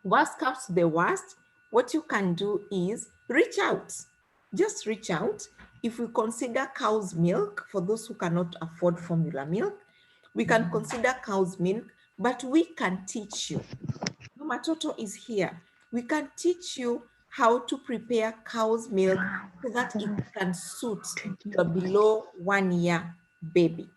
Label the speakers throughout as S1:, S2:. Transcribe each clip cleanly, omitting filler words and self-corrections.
S1: Worst comes to the worst, what you can do is reach out. Just reach out. If we consider cow's milk, for those who cannot afford formula milk, we can consider cow's milk, but we can teach you. Mama Toto is here. We can teach you how to prepare cow's milk so that it can suit your below 1 year baby.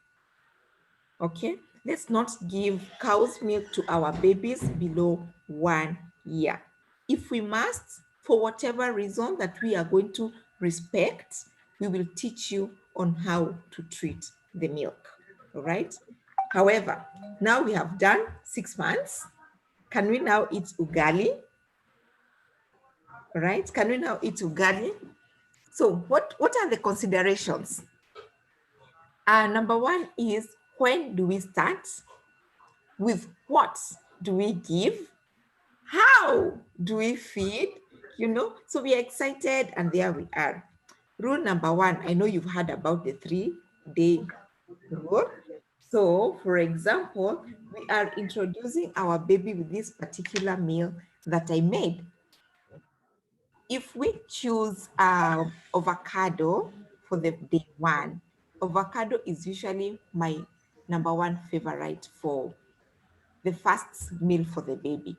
S1: Okay, let's not give cow's milk to our babies below 1 year. If we must, for whatever reason that we are going to respect, we will teach you on how to treat the milk. All right. However, now we have done 6 months. Can we now eat ugali? All right. Can we now eat ugali? So what are the considerations? Number one is, when do we start? With what do we give? How do we feed? So we are excited, and there we are. Rule number one, I know you've heard about the 3-day rule. So, for example, we are introducing our baby with this particular meal that I made. If we choose avocado for the day one, avocado is usually my number one favorite for the first meal for the baby.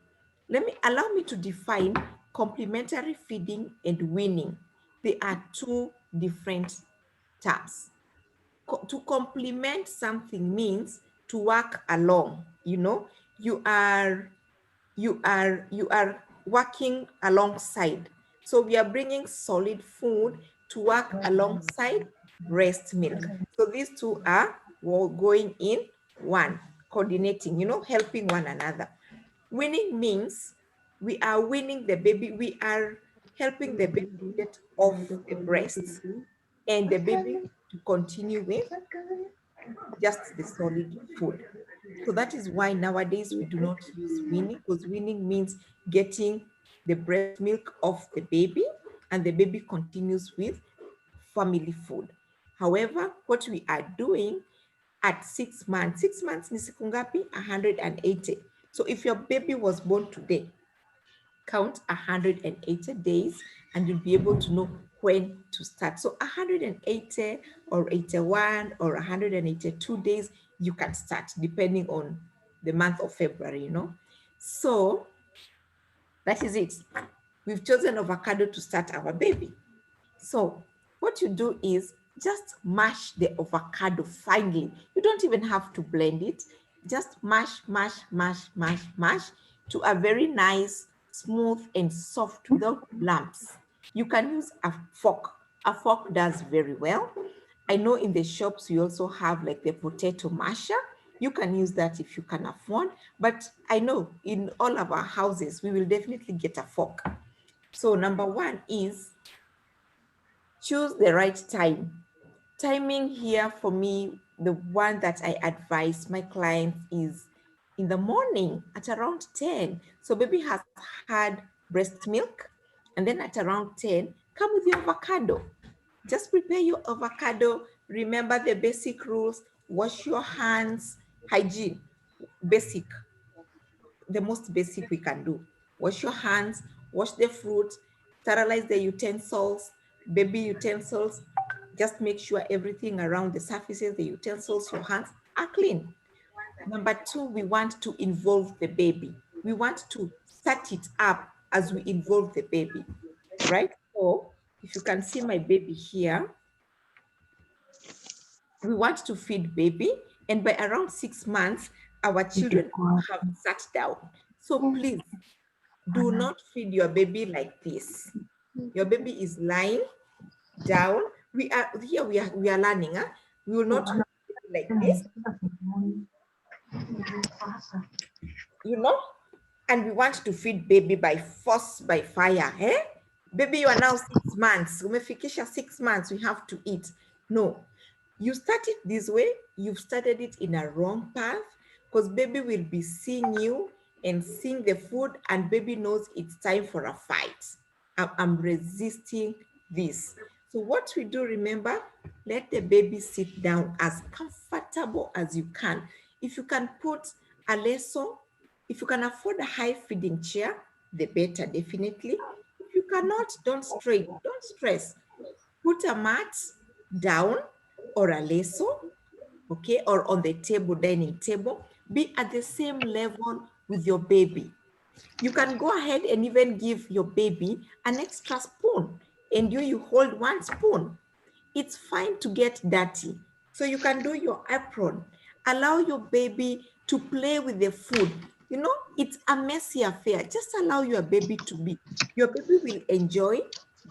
S1: Allow me to define complementary feeding and weaning. They are two different terms. To complement something means to work along. You are working alongside. So we are bringing solid food to work alongside breast milk. So these two are going in one, coordinating, helping one another. Weaning means we are weaning the baby, we are helping the baby get off the breast and the baby to continue with just the solid food. So that is why nowadays we do not use weaning, because weaning means getting the breast milk off the baby and the baby continues with family food. However, what we are doing at 6 months, 6 months ni siku ngapi? 180. So if your baby was born today, count 180 days and you'll be able to know when to start. So 180 or 81 or 182 days, you can start depending on the month of February, So that is it. We've chosen avocado to start our baby. So what you do is just mash the avocado finely. You don't even have to blend it. Just mash, mash, mash, mash, mash to a very nice, smooth and soft without lumps. You can use a fork. A fork does very well. I know in the shops we also have like the potato masher. You can use that if you can afford, but I know in all of our houses, we will definitely get a fork. So number one is choose the right time. Timing here for me, the one that I advise my clients is in the morning at around 10. So baby has had breast milk, and then at around 10, come with your avocado. Just prepare your avocado. Remember the basic rules. Wash your hands, hygiene, basic, the most basic we can do. Wash your hands, wash the fruit, sterilize the utensils, baby utensils. Just make sure everything around the surfaces, the utensils, your hands are clean. Number two, we want to involve the baby. We want to set it up as we involve the baby, right? So if you can see my baby here, we want to feed baby, and by around 6 months, our children have sat down. So please do not feed your baby like this. Your baby is lying down. We are here, we are learning. We will not hold it like this, and we want to feed baby by force, by fire. Baby, you are now 6 months. Umefikisha 6 months, we have to eat. No, you start it this way, you've started it in a wrong path, because baby will be seeing you and seeing the food, and baby knows it's time for a fight. I'm resisting this. So what we do, remember, let the baby sit down as comfortable as you can. If you can put a lesson, if you can afford a high feeding chair, the better, definitely. If you cannot, don't stress. Put a mat down or a lasso, okay, or on the table, dining table. Be at the same level with your baby. You can go ahead and even give your baby an extra spoon, and you hold one spoon. It's fine to get dirty. So you can do your apron. Allow your baby to play with the food. You know, it's a messy affair. Just allow your baby to be. Your baby will enjoy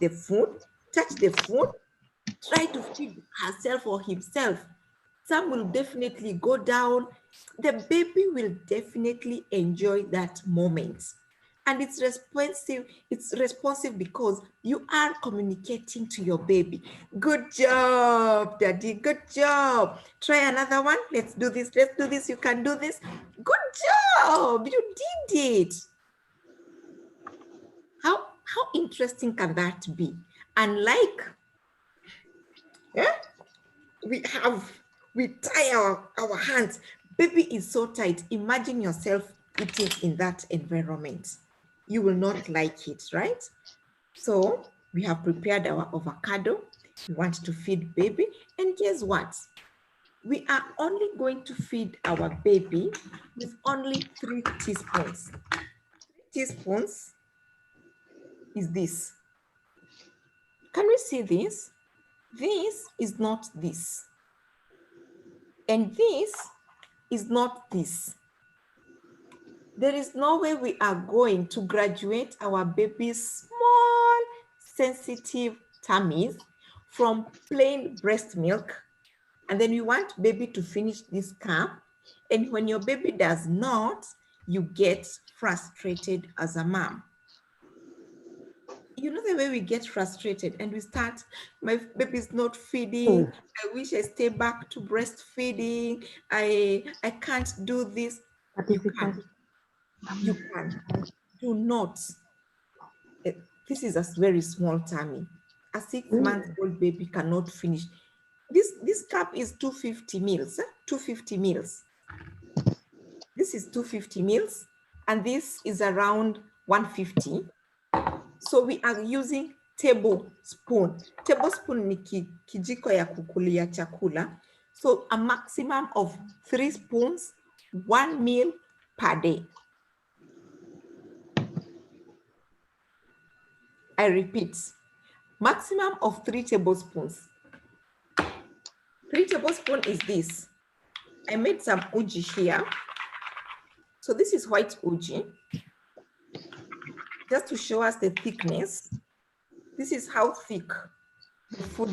S1: the food, touch the food, try to feed herself or himself. Some will definitely go down. The baby will definitely enjoy that moment. And it's responsive because you are communicating to your baby. Good job, daddy. Good job. Try another one. Let's do this. Let's do this. You can do this. Good job. You did it. How interesting can that be? Unlike, yeah, we tie our hands. Baby is so tight. Imagine yourself eating in that environment. You will not like it, right? So we have prepared our avocado. We want to feed baby. And guess what? We are only going to feed our baby with only 3 teaspoons. 3 teaspoons is this. Can we see this? This is not this. And this is not this. There is no way we are going to graduate our baby's small, sensitive tummies from plain breast milk. And then you want baby to finish this cup. And when your baby does not, you get frustrated as a mom. You know the way we get frustrated and we start, my baby's not feeding. I wish I stay back to breastfeeding. I can't do this. You can. You can. Do not. This is a very small tummy. A 6-month-old baby cannot finish. This cup is 250 mils. 250 mils. This is 250 mils, and this is around 150. So we are using tablespoon. Tablespoon ni kijiko ya kukulia chakula. So a maximum of 3 spoons, 1 meal per day. I repeat, maximum of 3 tablespoons. 3 tablespoons is this. I made some uji here. So this is white uji. Just to show us the thickness. This is how thick the food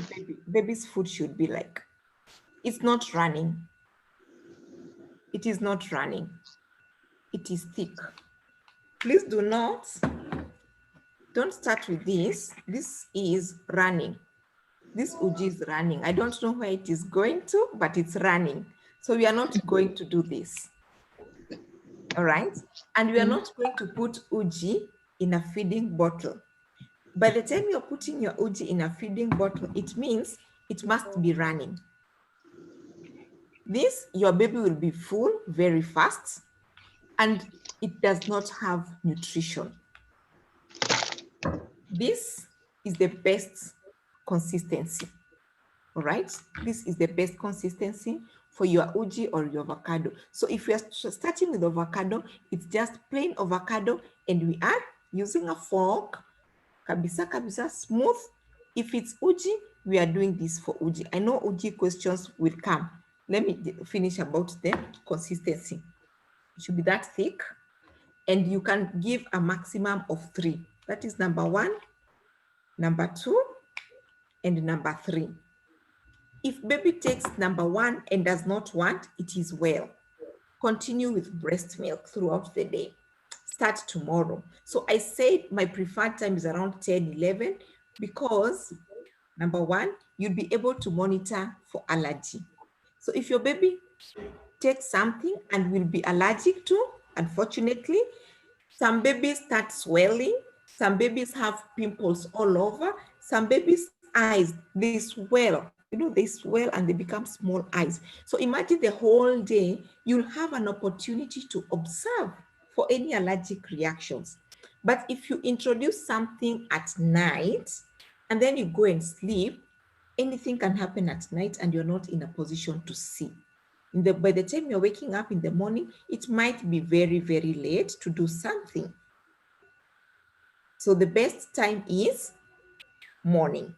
S1: baby's food should be like. It's not running. It is not running. It is thick. Please don't start with this. This is running. This uji is running. I don't know where it is going to, but it's running. So we are not going to do this. All right? And we are not going to put uji in a feeding bottle. By the time you're putting your uji in a feeding bottle, it means it must be running. This, your baby will be full very fast, and it does not have nutrition. This is the best consistency, all right? This is the best consistency for your uji or your avocado. So if we are starting with avocado, it's just plain avocado, and we are using a fork, kabisa, smooth. If it's uji, we are doing this for uji. I know uji questions will come. Let me finish about the consistency. It should be that thick, and you can give a maximum of 3. That is number 1, number 2, and number 3. If baby takes number 1 and does not want, it is well. Continue with breast milk throughout the day. Start tomorrow. So I said my preferred time is around 10, 11, because number 1, you'll be able to monitor for allergy. So if your baby takes something and will be allergic to, unfortunately, some babies start swelling, some babies have pimples all over, some babies' eyes, they swell, they swell and they become small eyes. So imagine the whole day, you'll have an opportunity to observe for any allergic reactions. But if you introduce something at night and then you go and sleep, anything can happen at night and you're not in a position to see. By the time you're waking up in the morning, it might be very, very late to do something. So the best time is morning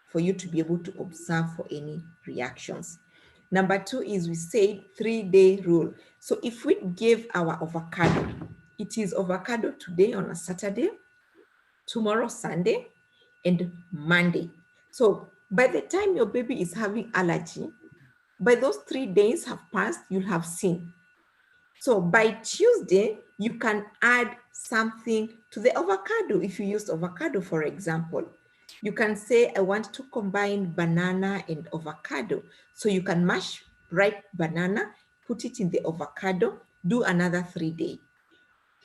S1: for you to be able to observe for any reactions. Number 2 is we said 3-day rule. So if we give our avocado, it is avocado today on a Saturday, tomorrow Sunday, and Monday. So by the time your baby is having allergy, by those 3 days have passed, you'll have seen. So by Tuesday, you can add something to the avocado. If you use avocado, for example, you can say, I want to combine banana and avocado. So you can mash ripe banana, put it in the avocado, do another 3 days.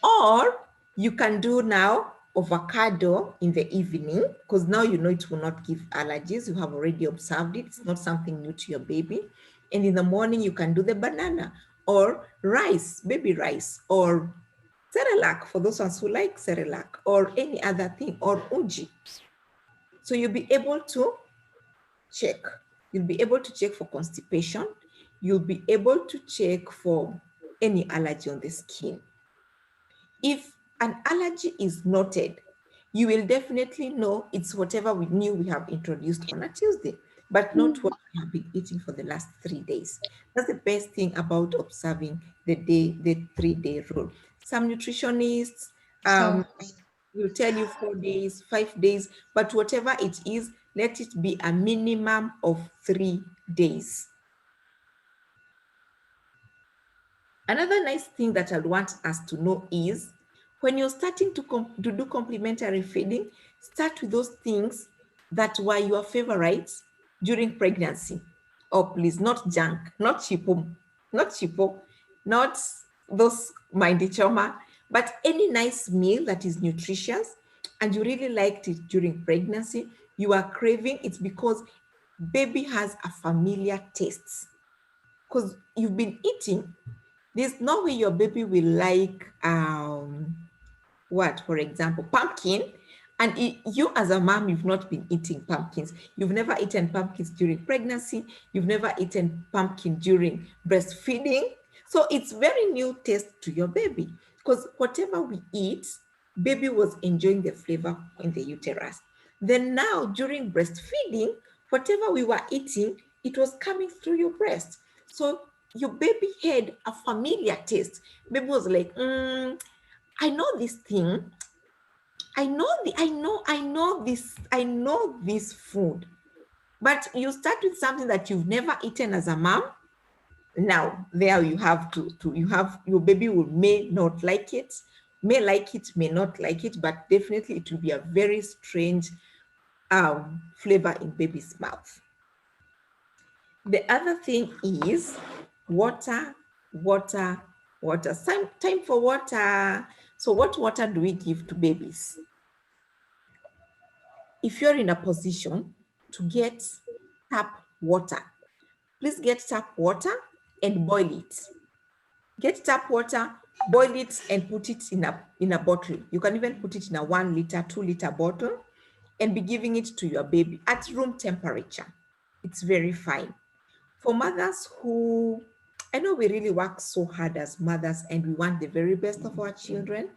S1: Or you can do now avocado in the evening, because now you know it will not give allergies. You have already observed it. It's not something new to your baby. And in the morning, you can do the banana or rice, baby rice, or Cerelac for those ones who like Cerelac, or any other thing, or uji. So you'll be able to check. You'll be able to check for constipation. You'll be able to check for any allergy on the skin. If an allergy is noted, you will definitely know it's whatever we knew we have introduced on a Tuesday, but not what we have been eating for the last 3 days. That's the best thing about observing the 3-day rule. Some nutritionists will tell you 4 days, 5 days, but whatever it is, let it be a minimum of 3 days. Another nice thing that I'd want us to know is when you're starting to do complementary feeding, start with those things that were your favorites during pregnancy. Oh, please, not junk, not cheapo, not those mindy choma, but any nice meal that is nutritious and you really liked it during pregnancy, you are craving, it's because baby has a familiar taste. Because you've been eating. There's no way your baby will like what, for example, pumpkin. And you as a mom, you've not been eating pumpkins. You've never eaten pumpkins during pregnancy. You've never eaten pumpkin during breastfeeding. So it's very new taste to your baby because whatever we eat, baby was enjoying the flavor in the uterus. Then now during breastfeeding, whatever we were eating, it was coming through your breast. So your baby had a familiar taste. Baby was like, I know this thing. I know this food. But you start with something that you've never eaten as a mom. Now there you have your baby may not like it, may like it, may not like it, but definitely it will be a very strange flavor in baby's mouth. The other thing is water. Time for water. So what water do we give to babies? If you're in a position to get tap water, please get tap water and boil it. Get tap water, boil it and put it in a bottle. You can even put it in a 1 liter, 2 liter bottle and be giving it to your baby at room temperature. It's very fine. For mothers who, I know we really work so hard as mothers and we want the very best of our children,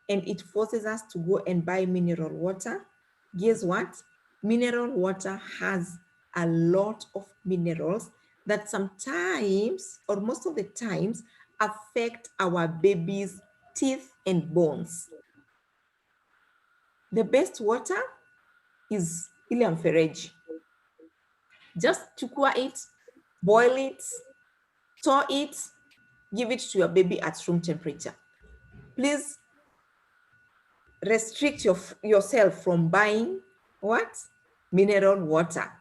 S1: and it forces us to go and buy mineral water. Guess what? Mineral water has a lot of minerals that sometimes, or most of the times, affect our baby's teeth and bones. The best water is Ilium Fereji. Just chukua it, boil it, store it, give it to your baby at room temperature. Please restrict yourself from buying what? Mineral water.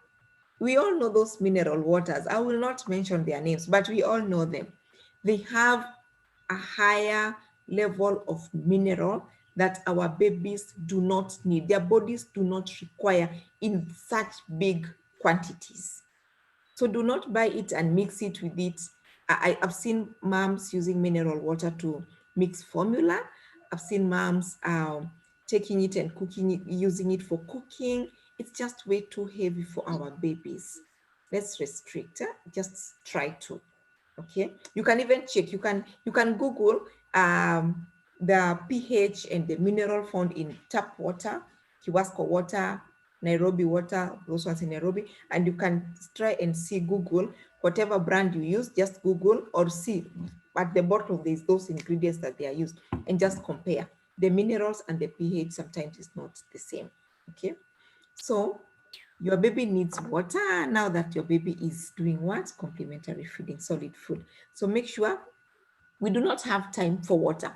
S1: We all know those mineral waters. I will not mention their names, but we all know them. They have a higher level of mineral that our babies do not need. Their bodies do not require in such big quantities. So do not buy it and mix it with it. I've seen moms using mineral water to mix formula. I've seen moms taking it and cooking it, using it for cooking. It's just way too heavy for our babies. Let's restrict. Just try to. Okay. You can even check. You can Google the pH and the mineral found in tap water, Kiwasko water, Nairobi water, those ones in Nairobi, and you can try and see, Google whatever brand you use, just Google or see at the bottle there's those ingredients that they are used, and just compare the minerals and the pH. Sometimes it's not the same. Okay, so your baby needs water now that your baby is doing what? Complementary feeding, solid food. So make sure we do not have time for water.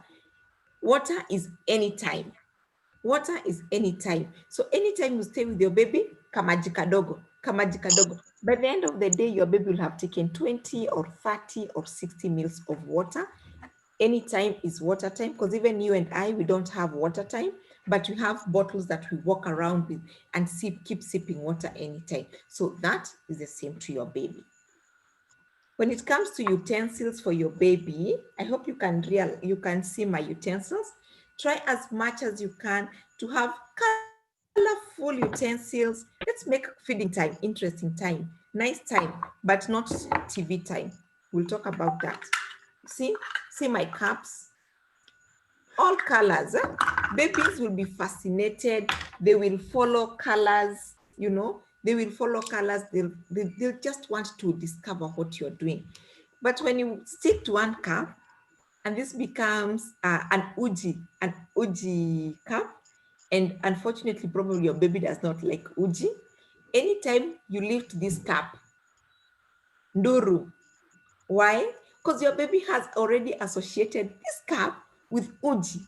S1: Water is anytime. Water is anytime. So anytime you stay with your baby, kamaji kadogo, kamaji kadogo. By the end of the day, your baby will have taken 20 or 30 or 60 mils of water. Anytime is water time, because even you and I, we don't have water time, but we have bottles that we walk around with and keep sipping water anytime. So that is the same to your baby. When it comes to utensils for your baby, I hope you can see my utensils. Try as much as you can to have colorful utensils. Let's make feeding time interesting time, nice time, but not TV time. We'll talk about that. See my cups, all colors. Babies will be fascinated. They will follow colors, they will follow colors. They'll just want to discover what you're doing. But when you stick to one cup, and this becomes an uji cup, and unfortunately, probably your baby does not like uji. Anytime you lift this cup, nduru. Why? Because your baby has already associated this cup with uji,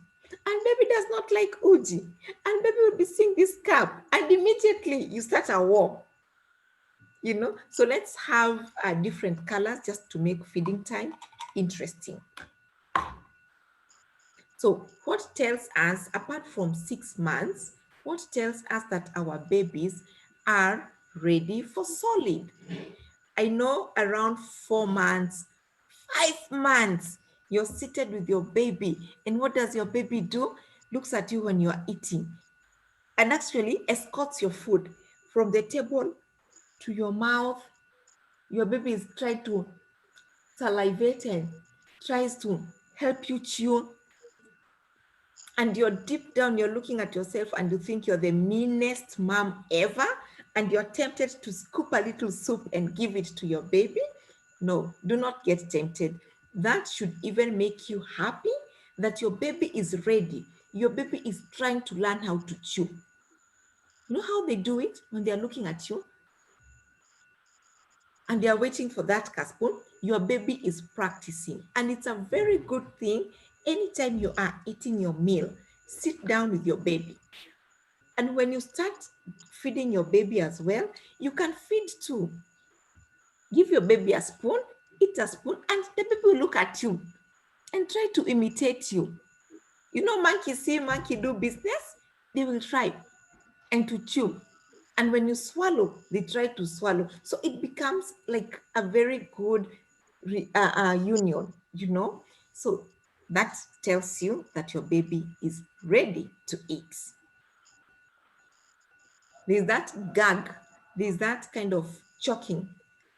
S1: and baby does not like uji, and baby will be seeing this cup, and immediately you start a war. So let's have different colors just to make feeding time interesting. So what tells us, apart from 6 months, what tells us that our babies are ready for solid? I know around 4 months, 5 months, you're seated with your baby, and what does your baby do? Looks at you when you are eating and actually escorts your food from the table to your mouth. Your baby is trying to salivate and tries to help you chew, and you're deep down, you're looking at yourself and you think you're the meanest mom ever, and you're tempted to scoop a little soup and give it to your baby. No, do not get tempted. That should even make you happy that your baby is ready. Your baby is trying to learn how to chew. You know how they do it when they're looking at you and they're waiting for that spoon? Your baby is practicing, and it's a very good thing. Anytime you are eating your meal, sit down with your baby. And when you start feeding your baby as well, you can feed too. Give your baby a spoon, eat a spoon, and the baby will look at you and try to imitate you. Monkey see monkey do business, they will try and to chew. And when you swallow, they try to swallow. So it becomes like a very good union, So that tells you that your baby is ready to eat. There's that gag, there's that kind of choking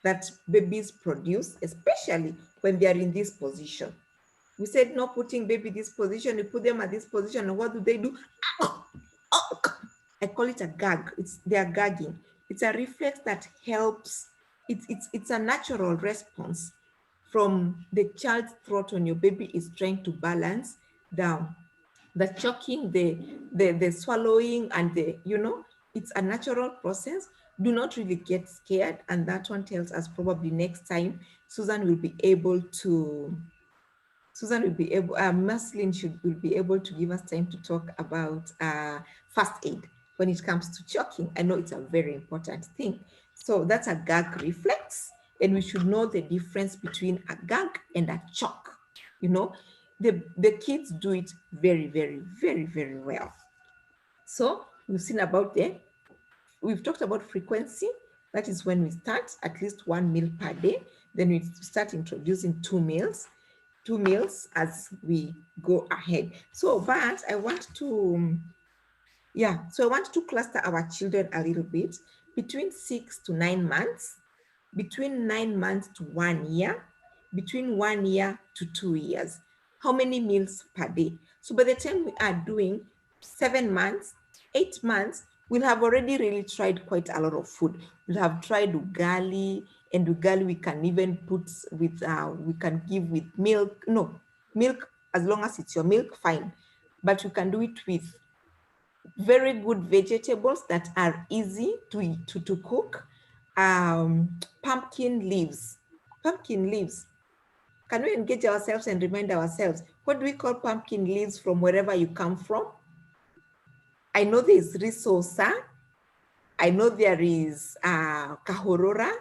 S1: that babies produce, especially when they are in this position. We said not putting baby in this position, you put them at this position, and what do? I call it a gag. They are gagging. It's a reflex that helps. It's a natural response from the child's throat when your baby is trying to balance down. The choking, the swallowing, and it's a natural process. Do not really get scared. And that one tells us probably next time Susan will be able to Marceline will be able to give us time to talk about first aid when it comes to choking. I know it's a very important thing. So that's a gag reflex, and we should know the difference between a gag and a choke. The kids do it very, very, very, very well. So we've talked about frequency. That is when we start at least 1 meal per day. Then we start introducing 2 meals. 2 meals as we go ahead. So, but I want to, so I want to cluster our children a little bit between 6 to 9 months, between 9 months to 1 year, between 1 year to 2 years. How many meals per day? So by the time we are doing 7 months, 8 months, we'll have already really tried quite a lot of food. We'll have tried ugali, and ugali we can even put with, we can give with milk. No, milk, as long as it's your milk, fine. But we can do it with very good vegetables that are easy to cook. Pumpkin leaves. Pumpkin leaves. Can we engage ourselves and remind ourselves, what do we call pumpkin leaves from wherever you come from? I know there is risosa. I know there is kahorora.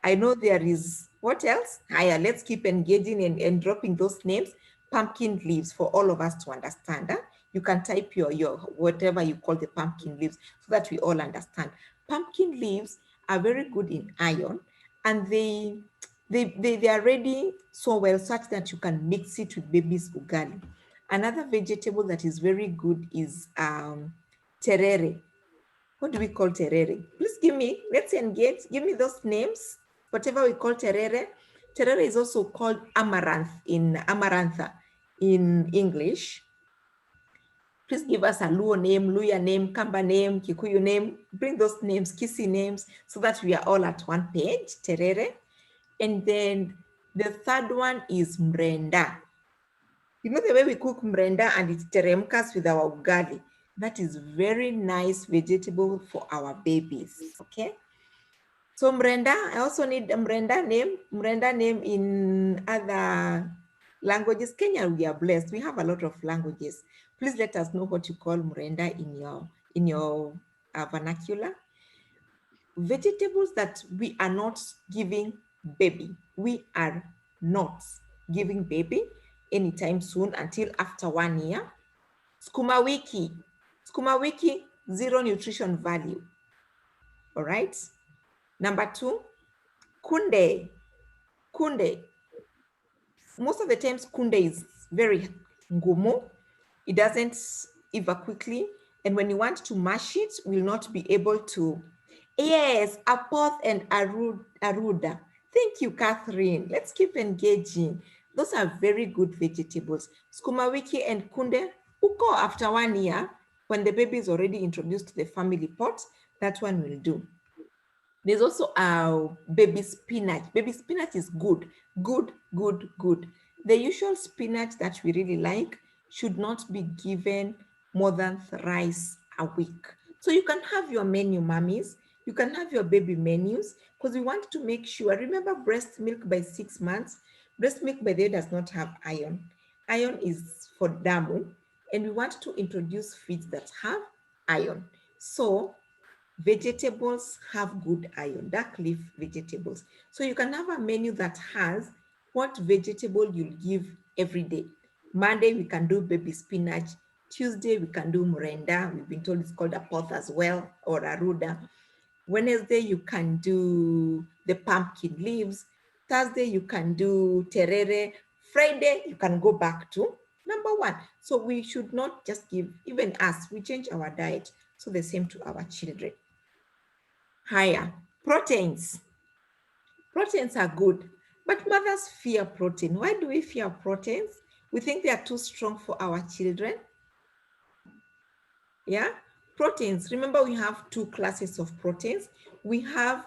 S1: I know there is, what else? Higher, let's keep engaging and dropping those names. Pumpkin leaves for all of us to understand. You can type your whatever you call the pumpkin leaves so that we all understand. Pumpkin leaves are very good in iron, and they are ready so well such that you can mix it with baby's ugali. Another vegetable that is very good is terere. What do we call terere? Please let's engage. Give me those names. Whatever we call terere. Terere is also called amarantha in English. Please give us a Luo name, Luya name, Kamba name, Kikuyu name. Bring those names, Kisi names, so that we are all at one page, terere. And then the third one is mrenda. You know the way we cook mrenda and it teremkas with our ugali. That is very nice vegetable for our babies, okay? So mrenda, I also need a mrenda name in other languages. Kenya, we are blessed. We have a lot of languages. Please let us know what you call mrenda in your vernacular. Vegetables that we are not giving baby. We are not giving baby anytime soon until after 1 year. Sukuma wiki. Sukuma wiki, zero nutrition value. All right. Number 2, kunde. Kunde. Most of the times kunde is very ngumu. It doesn't eva quickly. And when you want to mash it, will not be able to. Yes, apoth and aruda. Thank you, Catherine. Let's keep engaging. Those are very good vegetables. Sukuma wiki and kunde, uko after 1 year, when the baby is already introduced to the family pot, that one will do. There's also baby spinach. Baby spinach is good. The usual spinach that we really like should not be given more than thrice a week. So you can have your menu, mummies. You can have your baby menus, because we want to make sure. Remember, breast milk by 6 months. Breast milk by the way does not have iron. Iron is for damu, and we want to introduce feeds that have iron. So vegetables have good iron, dark leaf vegetables. So you can have a menu that has what vegetable you'll give every day. Monday, we can do baby spinach. Tuesday, we can do mrenda. We've been told it's called a poth as well, or aruda. Wednesday, you can do the pumpkin leaves. Thursday, you can do terere. Friday, you can go back to number 1. So we should not just give, even us, we change our diet. So the same to our children. Higher. Proteins. Proteins are good, but mothers fear protein. Why do we fear proteins? We think they are too strong for our children. Yeah, proteins. Remember, we have 2 classes of proteins. We have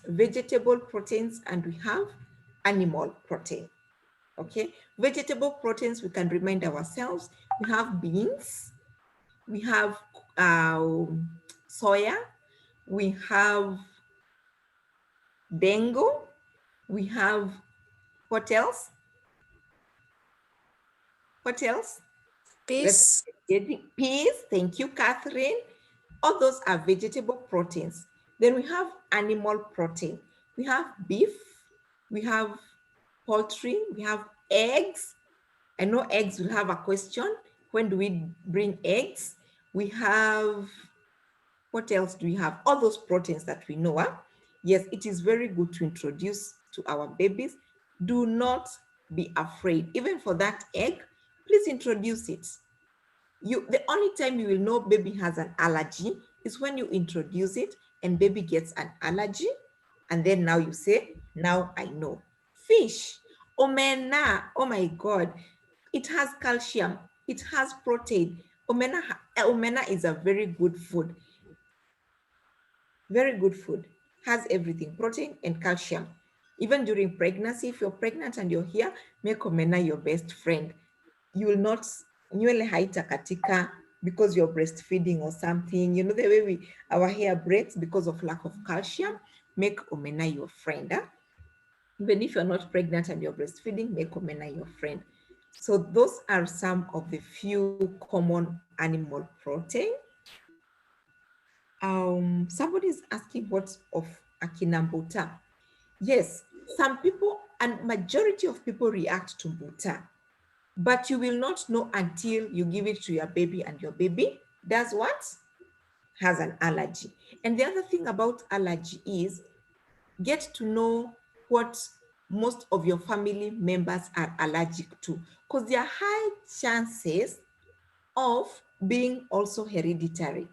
S1: vegetable proteins and we have animal protein. Okay, vegetable proteins, we can remind ourselves. We have beans, we have soya, we have dengo, we have, what else? What else?
S2: Peas.
S1: Peas. Thank you, Catherine. All those are vegetable proteins. Then we have animal protein. We have beef, we have poultry, we have eggs. I know eggs will have a question. When do we bring eggs? We have, what else do we have? All those proteins that we know. Yes, it is very good to introduce to our babies. Do not be afraid. Even for that egg, please introduce it. The only time you will know baby has an allergy is when you introduce it and baby gets an allergy, and then now you say, now I know. Fish, omena, oh my God, it has calcium, it has protein. Omena is a very good food. Very good food. Has everything, protein and calcium. Even during pregnancy, if you're pregnant and you're here, make omena your best friend. You will not nywele haitakatika because you're breastfeeding or something. You know the way our hair breaks because of lack of calcium. Make omena your friend. Huh? Even if you're not pregnant and you're breastfeeding, make omena your friend. So those are some of the few common animal protein. Somebody is asking what of akinambuta. Yes, some people and majority of people react to buta, but you will not know until you give it to your baby and your baby does what? Has an allergy. And the other thing about allergy is get to know what most of your family members are allergic to, because there are high chances of being also hereditary.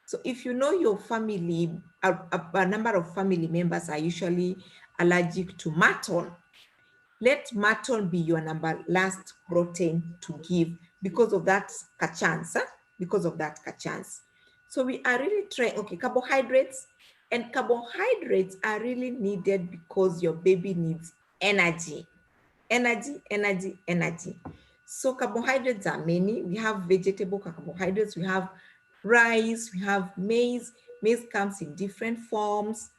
S1: So if you know your family, a number of family members are usually allergic to mutton, let mutton be your number last protein to give because of that chance, because of that chance. So we are really trying, okay, carbohydrates, and carbohydrates are really needed because your baby needs energy, energy. So carbohydrates are many. We have vegetable carbohydrates, we have rice, we have maize. Maize comes in different forms.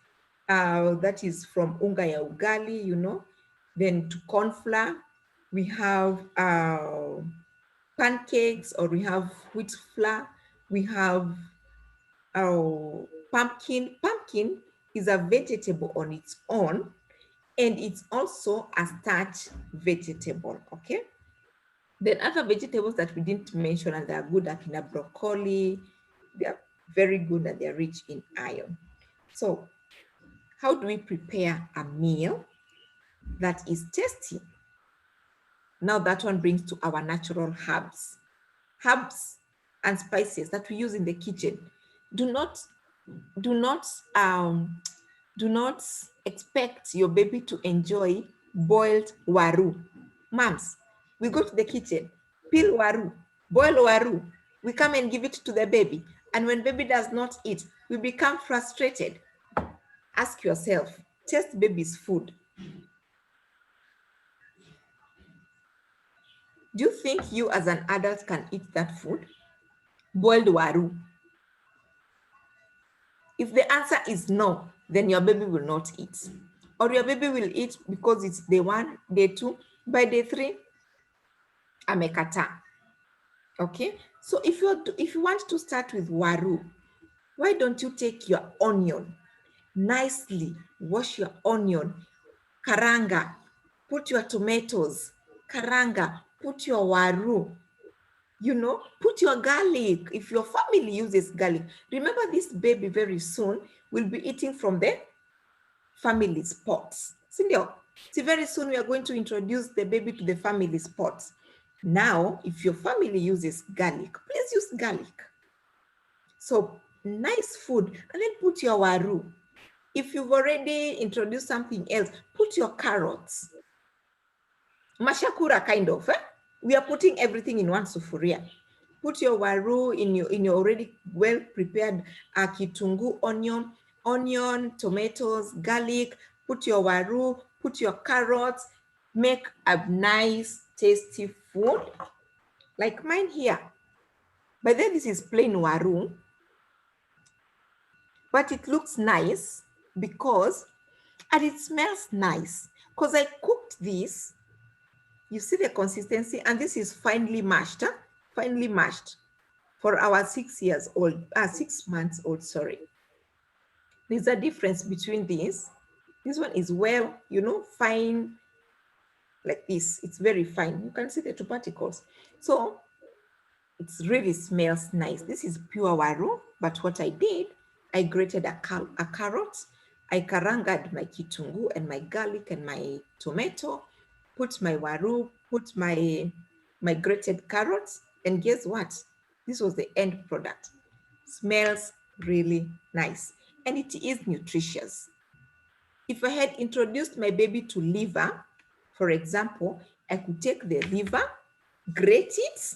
S1: That is from unga ya ugali, you know, then to corn flour. We have pancakes, or we have wheat flour. We have pumpkin. Pumpkin is a vegetable on its own, and it's also a starch vegetable, okay? Then other vegetables that we didn't mention and they are good, like in broccoli, they are very good and they're rich in iron. So how do we prepare a meal that is tasty? Now that one brings to our natural herbs and spices that we use in the kitchen. Do not do not um do not expect your baby to enjoy boiled waru. Moms, we go to the kitchen, peel waru, boil waru, we come and give it to the baby, and when baby does not eat, we become frustrated. Ask yourself, taste baby's food. Do you think you as an adult can eat that food? Boiled waru. If the answer is no, then your baby will not eat. Or your baby will eat because it's day 1, day 2. By day 3, amekata. Okay? So if you want to start with waru, why don't you take your onion, nicely wash your onion, karanga, put your tomatoes, karanga, put your waru, you know, put your garlic. If your family uses garlic, remember this baby very soon will be eating from the family's pots. Sindio, see, very soon we are going to introduce the baby to the family's pots. Now, if your family uses garlic, please use garlic. So nice food, and then put your waru. If you've already introduced something else, put your carrots. Mashakura kind of, eh? We are putting everything in one sufuria. Put your waru in your already well prepared kitungu, onion, tomatoes, garlic. Put your waru, put your carrots. Make a nice, tasty food like mine here. By then, this is plain waru, but it looks nice because, and it smells nice because I cooked this. You see the consistency, and this is finely mashed, huh? Finely mashed for our 6 months old, sorry. There's a difference between these. This one is well, you know, fine like this. It's very fine. You can see the two particles. So it really smells nice. This is pure waru, but what I did, I grated a carrot, I karangad my kitungu and my garlic and my tomato, put my waru, put my grated carrots, and guess what? This was the end product. Smells really nice, and it is nutritious. If I had introduced my baby to liver, for example, I could take the liver, grate it,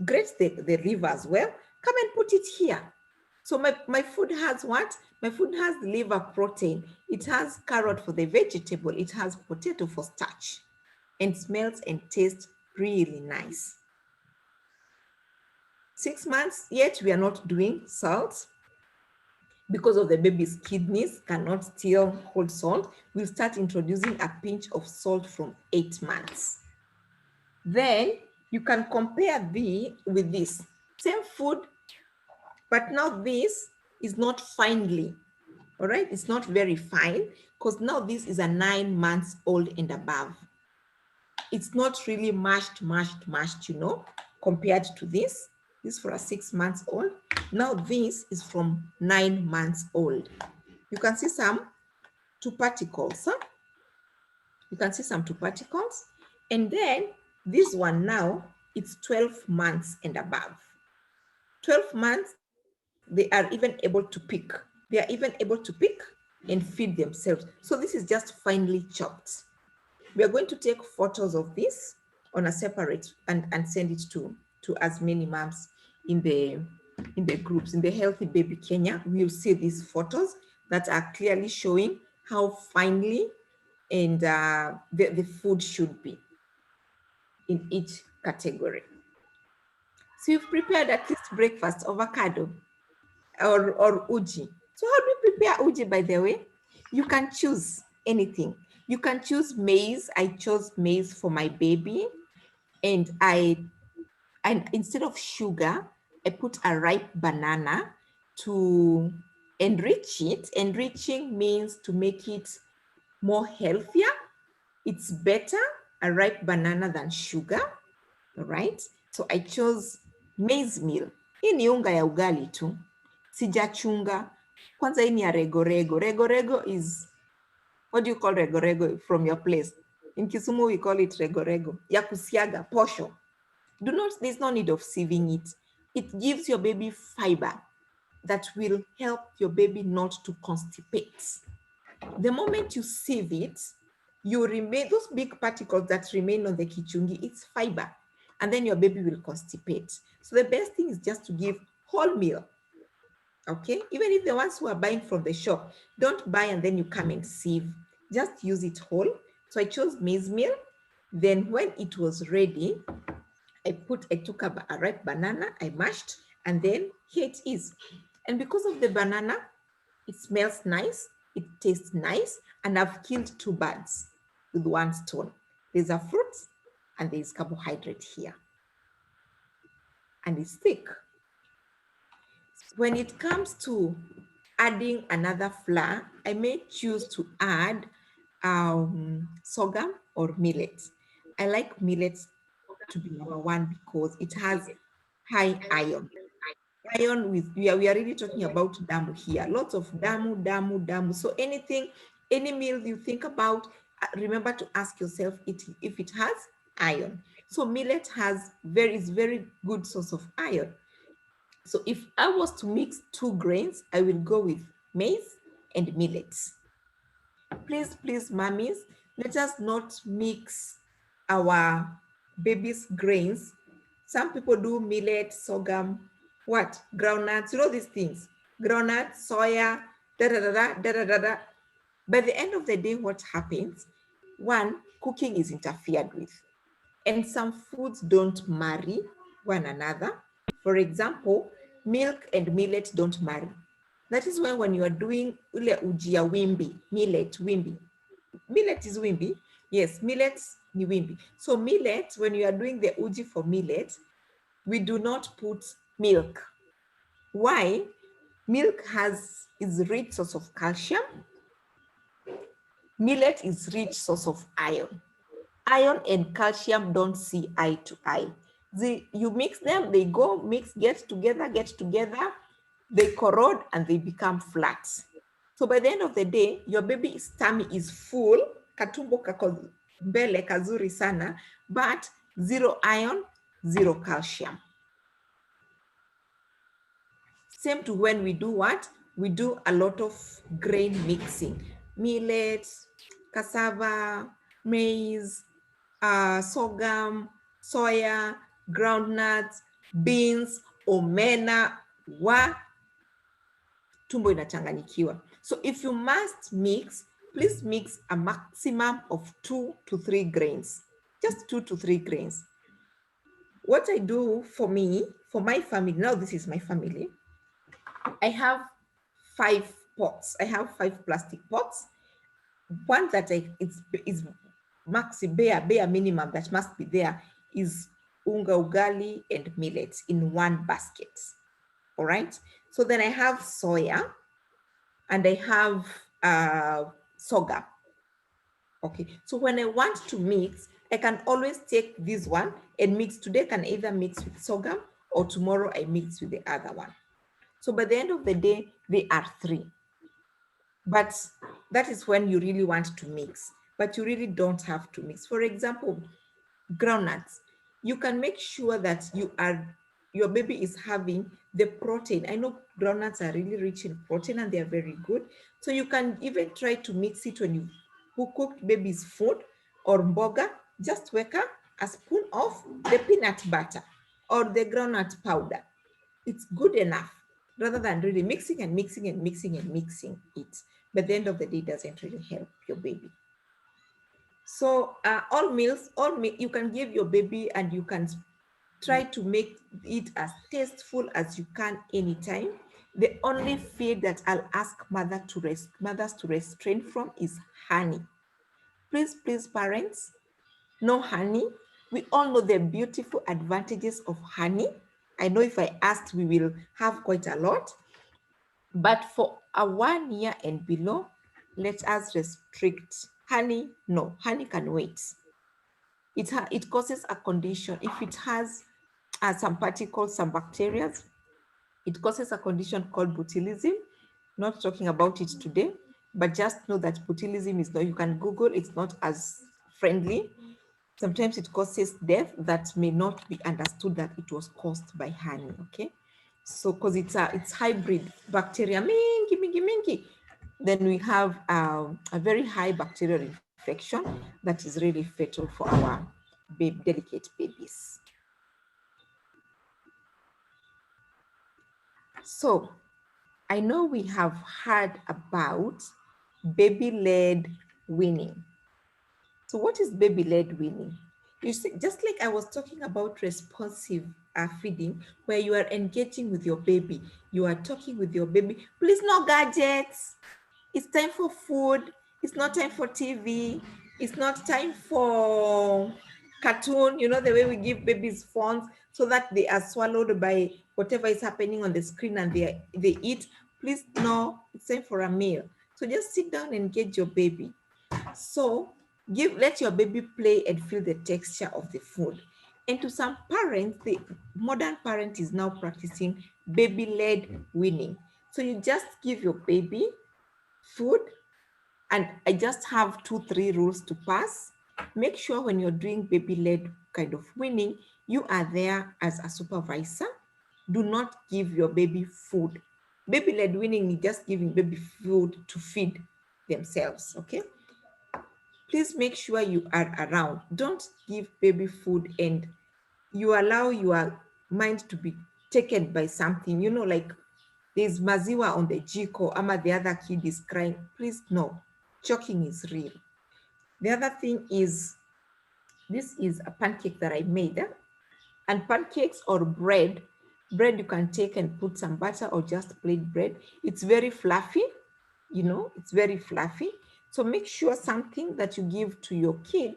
S1: grate the liver as well, come and put it here. So my food has what? My food has liver protein. It has carrot for the vegetable. It has potato for starch, and smells and tastes really nice. 6 months, yet we are not doing salt because of the baby's kidneys cannot still hold salt. We'll start introducing a pinch of salt from 8 months. Then you can compare with this same food, but now this is not finely, all right? It's not very fine because now this is a 9 months old and above. It's not really mashed, you know, compared to this. This for a 6 months old. Now this is from 9 months old. You can see some two particles. Huh? You can see some two particles. And then this one now, it's 12 months and above. 12 months, they are even able to pick. They are even able to pick and feed themselves. So this is just finely chopped. We are going to take photos of this on a separate and send it to as many moms in the groups. In the Healthy Baby Kenya, we'll see these photos that are clearly showing how finely and the food should be in each category. So you've prepared at least breakfast, avocado or uji. So how do you prepare uji, by the way? You can choose anything. You can choose maize. I chose maize for my baby. And instead of sugar, I put a ripe banana to enrich it. Enriching means to make it more healthier. It's better a ripe banana than sugar, all right? So I chose maize meal. Hii ni unga ya ugali tu. Sijachunga. Kwanza hii ni ya rego-rego. Rego-rego is, what do you call rego-rego from your place? In Kisumu, we call it rego-rego. Ya kusiaga, posho. There's no need of sieving it. It gives your baby fiber that will help your baby not to constipate. The moment you sieve it, you remain, those big particles that remain on the kichungi, it's fiber, and then your baby will constipate. So the best thing is just to give whole meal, okay? Even if the ones who are buying from the shop, don't buy and then you come and sieve, just use it whole. So I chose maize meal. Then when it was ready, I took a ripe banana, I mashed, and then here it is. And because of the banana, it smells nice, it tastes nice, and I've killed two birds with one stone. There's a fruit and there's carbohydrate here. And it's thick. When it comes to adding another flour, I may choose to add sorghum or millet. I like millet to be number one because it has high iron. Iron with, we are really talking about damu here. Lots of damu. So any meal you think about, remember to ask yourself if it has iron. So millet is very good source of iron. So if I was to mix two grains, I will go with maize and millets. Please, mummies, let us not mix our baby's grains. Some people do millet, sorghum, what? Groundnuts, you know these things. Groundnuts, soya, da. By the end of the day, what happens? One, cooking is interfered with. And some foods don't marry one another. For example, milk and millet don't marry. That is why when you are doing ule uji ya wimbi, millet, wimbi. Millet is wimbi. Yes, millet ni wimbi. So millet, when you are doing the uji for millet, we do not put milk. Why? Milk is rich source of calcium. Millet is rich source of iron. Iron and calcium don't see eye to eye. You mix them, they get together, they corrode and they become flat. So by the end of the day, your baby's tummy is full, katumbo kako mbele kazuri sana, but zero iron, zero calcium. Same to when we do what? We do a lot of grain mixing. Millet, cassava, maize, sorghum, soya, groundnuts, beans, omena, tumbo inachanganyikiwa. So if you must mix, please mix a maximum of 2 to 3 grains. Just 2 to 3 grains. What I do for me, for my family, now this is my family, I have 5 pots. I have 5 plastic pots. One that is bare minimum that must be there is unga ugali and millet in one basket. All right. So then I have soya and I have sorghum. Okay. So when I want to mix, I can always take this one and mix. Today I can either mix with sorghum or tomorrow I mix with the other one. So by the end of the day, they are 3. But that is when you really want to mix, but you really don't have to mix. For example, groundnuts, you can make sure that your baby is having the protein. I know groundnuts are really rich in protein and they are very good. So you can even try to mix it when you cooked baby's food or mboga, just wake up a spoon of the peanut butter or the groundnut powder. It's good enough rather than really mixing and mixing and mixing and mixing it. But at the end of the day, it doesn't really help your baby. So all meals, you can give your baby and you can try to make it as tasteful as you can anytime. The only feed that I'll ask mothers to restrain from is honey. Please, parents, no honey. We all know the beautiful advantages of honey. I know if I asked, we will have quite a lot. But for a 1 year and below, let us restrict honey. No, honey can wait. It causes a condition. If it has some particles, some bacteria, it causes a condition called botulism. Not talking about it today, but just know that botulism is not, you can Google, it's not as friendly. Sometimes it causes death that may not be understood that it was caused by honey, okay? So, because it's hybrid bacteria, minky. Then we have a very high bacterial infection that is really fatal for our delicate babies. So, I know we have heard about baby-led weaning. So what is baby-led weaning? You see, just like I was talking about responsive feeding, where you are engaging with your baby, you are talking with your baby, please no gadgets. It's time for food. It's not time for TV. It's not time for cartoon, you know, the way we give babies phones so that they are swallowed by whatever is happening on the screen and they eat. Please, no, it's time for a meal. So just sit down and engage your baby. So let your baby play and feel the texture of the food. And to some parents, the modern parent is now practicing baby-led weaning. So you just give your baby food, and I just have 2-3 rules to pass. Make sure when you're doing baby-led kind of weaning, you are there as a supervisor. Do not give your baby food. Baby-led weaning is just giving baby food to feed themselves, okay? Please make sure you are around. Don't give baby food and you allow your mind to be taken by something, you know, like there's maziwa on the jiko, ama the other kid is crying. Please, no, choking is real. The other thing is, this is a pancake that I made, and pancakes or bread you can take and put some butter or just plain bread. It's very fluffy, you know, it's very fluffy. So make sure something that you give to your kid,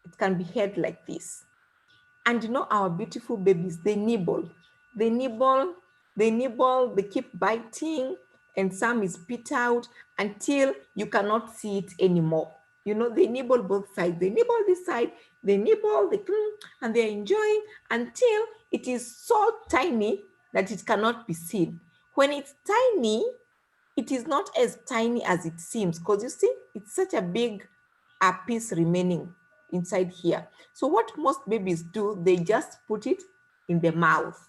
S1: it can be held like this. And you know, our beautiful babies, they nibble, they keep biting, and some is spit out until you cannot see it anymore. You know, they nibble both sides. They nibble this side, they nibble, and they're enjoying until it is so tiny that it cannot be seen. When it's tiny, it is not as tiny as it seems, because you see, it's such a big a piece remaining inside here. So what most babies do, they just put it in the mouth.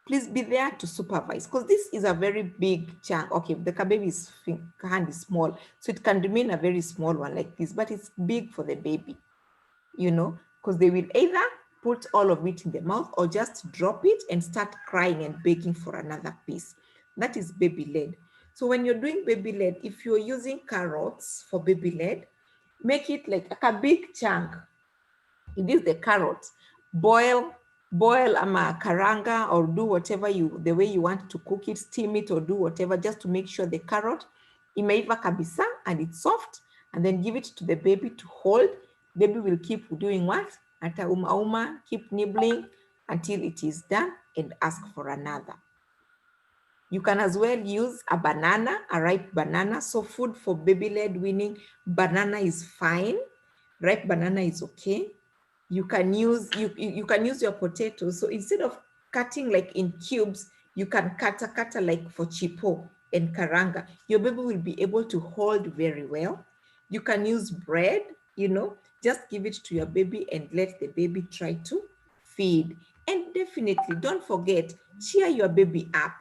S1: Please be there to supervise, because this is a very big chunk. Okay, the baby's hand is small, so it can remain a very small one like this, but it's big for the baby, you know, because they will either put all of it in the mouth or just drop it and start crying and begging for another piece. That is baby led. So when you're doing baby led, if you're using carrots for baby led, make it like a big chunk. It is the carrots. Boil ama karanga, or do whatever the way you want to cook it, steam it or do whatever, just to make sure the carrot imeiva kabisa and it's soft, and then give it to the baby to hold. Baby will keep doing what? Ata uma, keep nibbling until it is done and ask for another. You can as well use a banana, a ripe banana. So food for baby-led weaning, banana is fine. Ripe banana is okay. You can use your potatoes. So instead of cutting like in cubes, you can cut like for chipo and karanga. Your baby will be able to hold very well. You can use bread, just give it to your baby and let the baby try to feed. And definitely don't forget, cheer your baby up.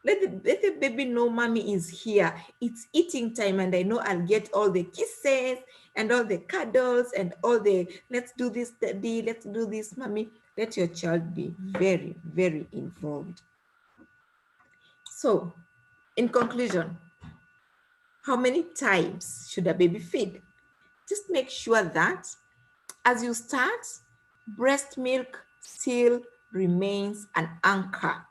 S1: Let the baby know mommy is here. It's eating time and I know I'll get all the kisses and all the cuddles and all the let's do this, daddy, let's do this, mommy. Let your child be very, very involved. So, in conclusion, how many times should a baby feed? Just make sure that as you start, breast milk still remains an anchor.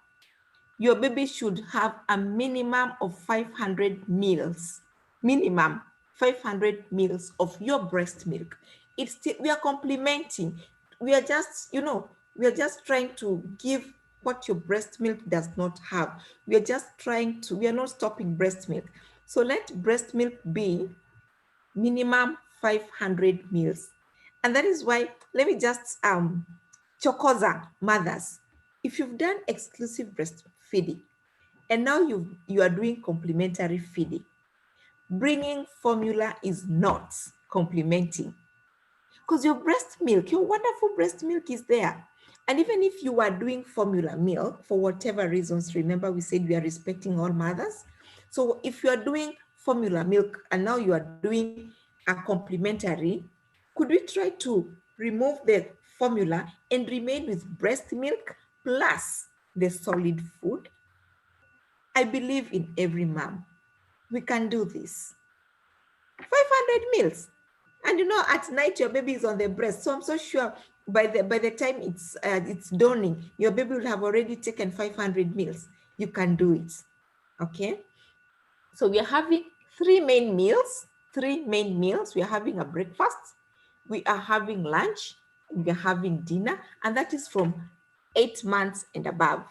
S1: Your baby should have a minimum of 500 meals, minimum 500 meals of your breast milk. It's still, we are complementing. We are just, we are just trying to give what your breast milk does not have. We are not stopping breast milk. So let breast milk be minimum 500 meals. And that is why, let me just, chokoza mothers, if you've done exclusive breastfeeding, and now you are doing complementary feeding, bringing formula is not complementing, because your breast milk, your wonderful breast milk is there. And even if you are doing formula milk for whatever reasons, remember we said we are respecting all mothers. So if you are doing formula milk and now you are doing a complementary, could we try to remove the formula and remain with breast milk plus the solid food? I believe in every mom. We can do this. 500 meals. And at night your baby is on the breast. So I'm so sure by the time it's dawning, your baby will have already taken 500 meals. You can do it. Okay. So we are having three main meals. We are having a breakfast, we are having lunch, we are having dinner, and that is from 8 months and above.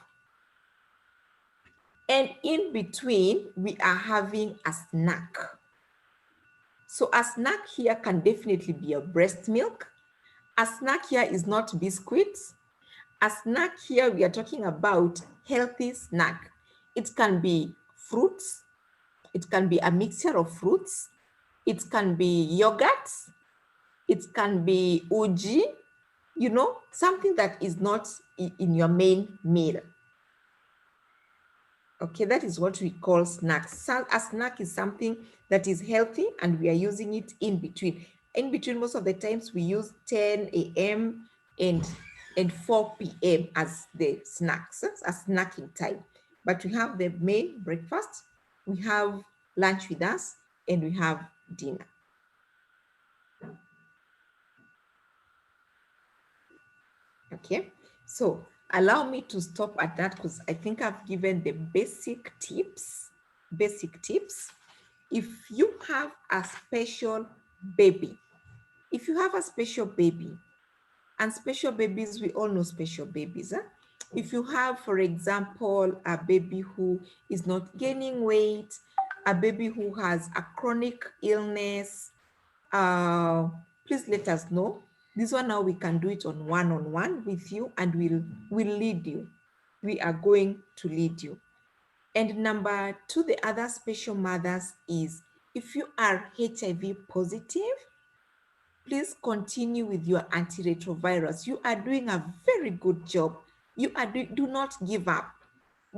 S1: And in between, we are having a snack. So a snack here can definitely be a breast milk. A snack here is not biscuits. A snack here, we are talking about healthy snack. It can be fruits. It can be a mixture of fruits. It can be yogurt. It can be uji, something that is not in your main meal. Okay, that is what we call snacks. So a snack is something that is healthy and we are using it in between. In between, most of the times we use 10 a.m. and 4 p.m. as the snacks, as snacking time. But we have the main breakfast, we have lunch with us, and we have dinner. Okay, so allow me to stop at that because I think I've given the basic tips. If you have a special baby, and special babies, we all know special babies. If you have, for example, a baby who is not gaining weight, a baby who has a chronic illness, please let us know. This one now we can do it on one-on-one with you and we'll lead you. We are going to lead you. And number two, the other special mothers is if you are HIV positive, please continue with your antiretrovirals. You are doing a very good job. Do not give up.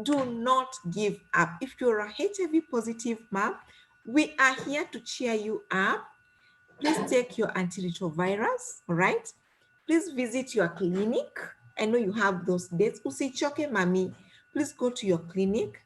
S1: Do not give up. If you're a HIV positive mom, we are here to cheer you up. Please take your antiretrovirals, all right? Please visit your clinic. I know you have those dates. Usichoke, mommy. Please go to your clinic.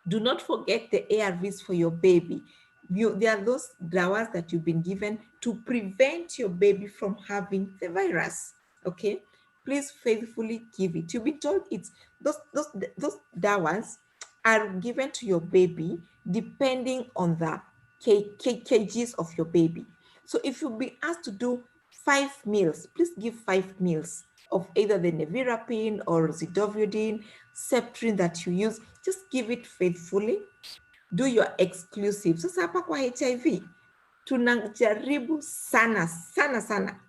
S1: Do not forget the ARVs for your baby. There are those dawas that you've been given to prevent your baby from having the virus. Okay, please faithfully give it. You've been told it's those dawas are given to your baby depending on the kgs of your baby. So if you've been asked to do 5 meals, please give 5 meals of either the nevirapine or zidovudine, Septrin that you use. Just give it faithfully. Do your exclusive. Sasa hapa kwa HIV tunajaribu sana sana sana